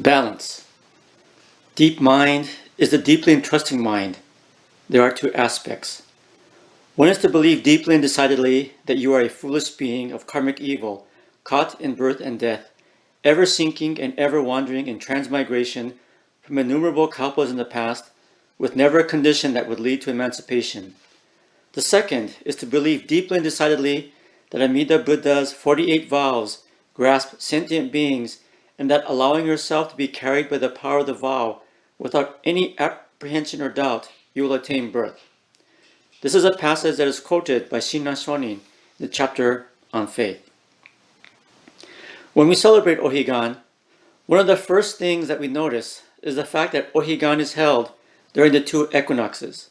Balance. Deep mind is the deeply entrusting mind. There are two aspects. One is to believe deeply and decidedly that you are a foolish being of karmic evil, caught in birth and death, ever sinking and ever wandering in transmigration from innumerable kalpas in the past, with never a condition that would lead to emancipation. The second is to believe deeply and decidedly that Amida Buddha's 48 vows grasp sentient beings, and that allowing yourself to be carried by the power of the vow without any apprehension or doubt, you will attain birth. This is a passage that is quoted by Shinran Shonin in the chapter on faith. When we celebrate Ohigan, one of the first things that we notice is the fact that Ohigan is held during the two equinoxes.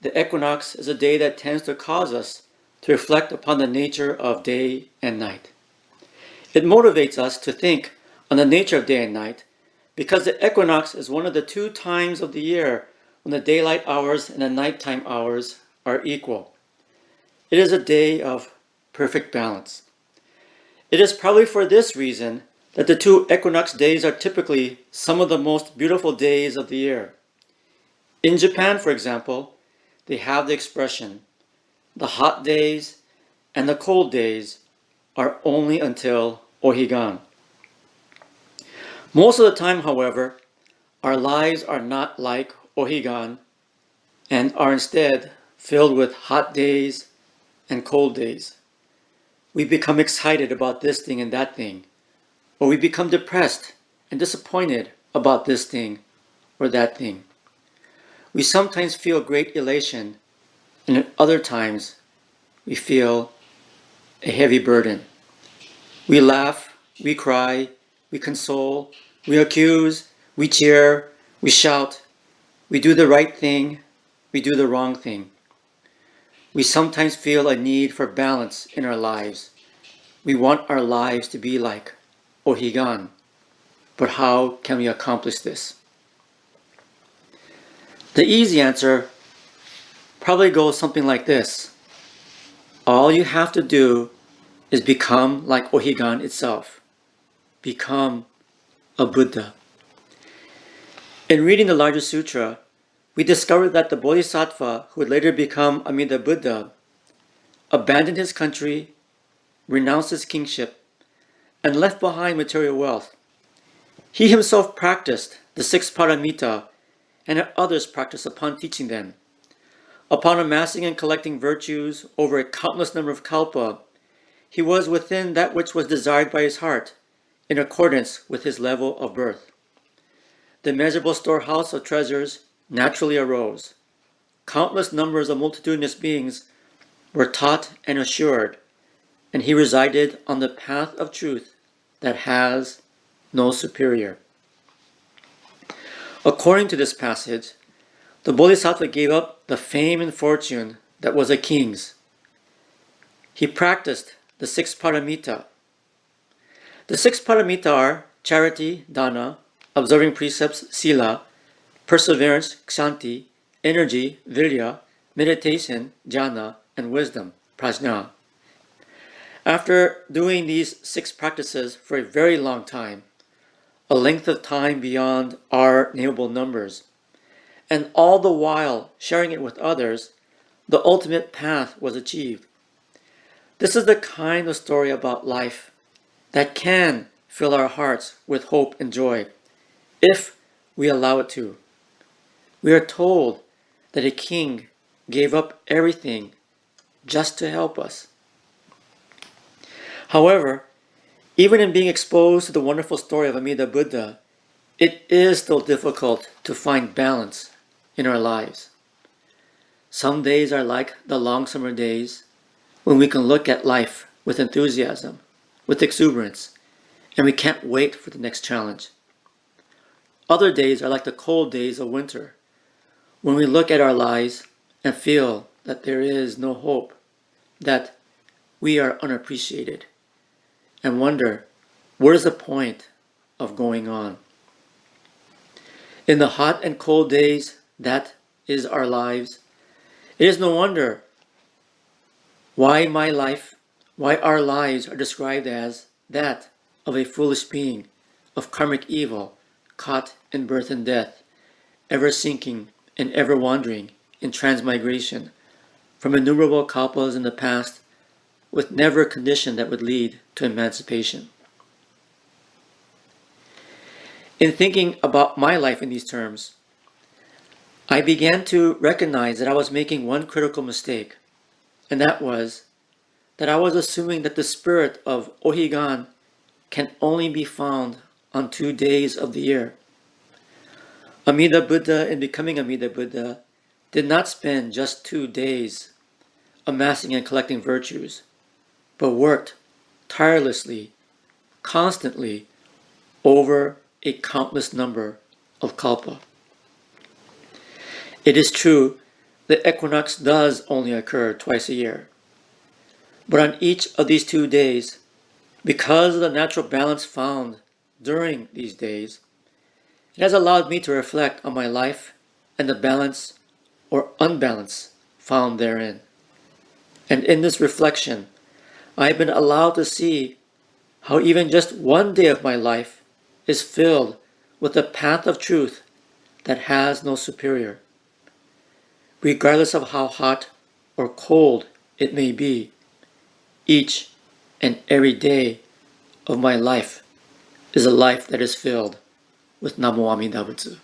The equinox is a day that tends to cause us to reflect upon the nature of day and night. It motivates us to think on the nature of day and night, because the equinox is one of the two times of the year when the daylight hours and the nighttime hours are equal. It is a day of perfect balance. It is probably for this reason that the two equinox days are typically some of the most beautiful days of the year. In Japan, for example, they have the expression, the hot days and the cold days are only until Ohigan. Most of the time, however, our lives are not like Ohigan and are instead filled with hot days and cold days. We become excited about this thing and that thing, or we become depressed and disappointed about this thing or that thing. We sometimes feel great elation, and at other times we feel a heavy burden. We laugh, we cry, we console, we accuse, we cheer, we shout, we do the right thing, we do the wrong thing. We sometimes feel a need for balance in our lives. We want our lives to be like Ohigan. But how can we accomplish this? The easy answer probably goes something like this. All you have to do is become like Ohigan itself. Become a Buddha. In reading the larger sutra, we discovered that the Bodhisattva who would later become Amida Buddha abandoned his country, renounced his kingship, and left behind material wealth. He himself practiced the six paramita and had others practice upon teaching them. Upon amassing and collecting virtues over a countless number of kalpa, he was within that which was desired by his heart, in accordance with his level of birth. The immeasurable storehouse of treasures naturally arose. Countless numbers of multitudinous beings were taught and assured, and he resided on the path of truth that has no superior. According to this passage, the Bodhisattva gave up the fame and fortune that was a king's. He practiced the six paramita. The six paramita are charity, dana, observing precepts, sila, perseverance, kshanti, energy, virya, meditation, jhana, and wisdom, prajna. After doing these six practices for a very long time, a length of time beyond our nameable numbers, and all the while sharing it with others, the ultimate path was achieved. This is the kind of story about life that can fill our hearts with hope and joy, if we allow it to. We are told that a king gave up everything just to help us. However, even in being exposed to the wonderful story of Amida Buddha, it is still difficult to find balance in our lives. Some days are like the long summer days when we can look at life with enthusiasm, with exuberance, and we can't wait for the next challenge. Other days are like the cold days of winter, when we look at our lives and feel that there is no hope, that we are unappreciated, and wonder, what is the point of going on? In the hot and cold days, that is our lives. It is no wonder why our lives are described as that of a foolish being, of karmic evil, caught in birth and death, ever sinking and ever wandering in transmigration from innumerable kalpas in the past, with never a condition that would lead to emancipation. In thinking about my life in these terms, I began to recognize that I was making one critical mistake, and that was that I was assuming that the spirit of Ohigan can only be found on 2 days of the year. Amida Buddha, in becoming Amida Buddha, did not spend just 2 days amassing and collecting virtues, but worked tirelessly, constantly, over a countless number of kalpa. It is true the equinox does only occur twice a year, but on each of these 2 days, because of the natural balance found during these days, it has allowed me to reflect on my life and the balance or unbalance found therein. And in this reflection, I have been allowed to see how even just 1 day of my life is filled with the path of truth that has no superior. Regardless of how hot or cold it may be, each and every day of my life is a life that is filled with Namo Amida Butsu.